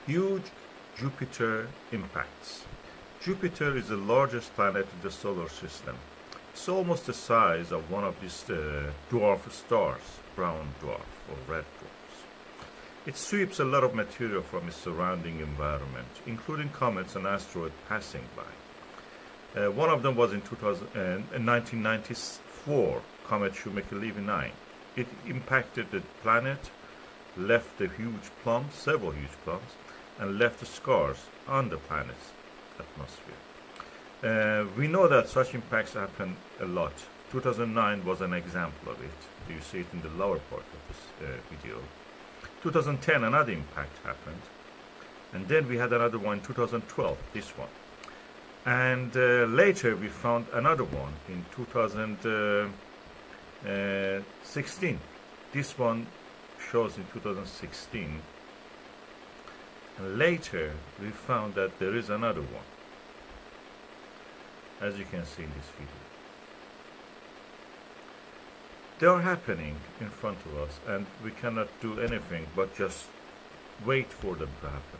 Huge Jupiter impacts. Jupiter is the largest planet in the solar system. It's almost the size of one of these dwarf stars, brown dwarf or red dwarfs. It sweeps a lot of material from its surrounding environment, including comets and asteroids passing by. One of them was in 1994, Comet Shoemaker Levy 9. It impacted the planet, left the huge plumps, several huge plumps, and left the scars on the planet's atmosphere. We know that such impacts happen a lot. 2009 was an example of it. You see it in the lower part of this video. 2010, another impact happened. And then we had another one in 2012, this one. And later we found another one in 2016. This one shows in 2016. And later we found that there is another one, as you can see in this video. They are happening in front of us, and we cannot do anything but just wait for them to happen.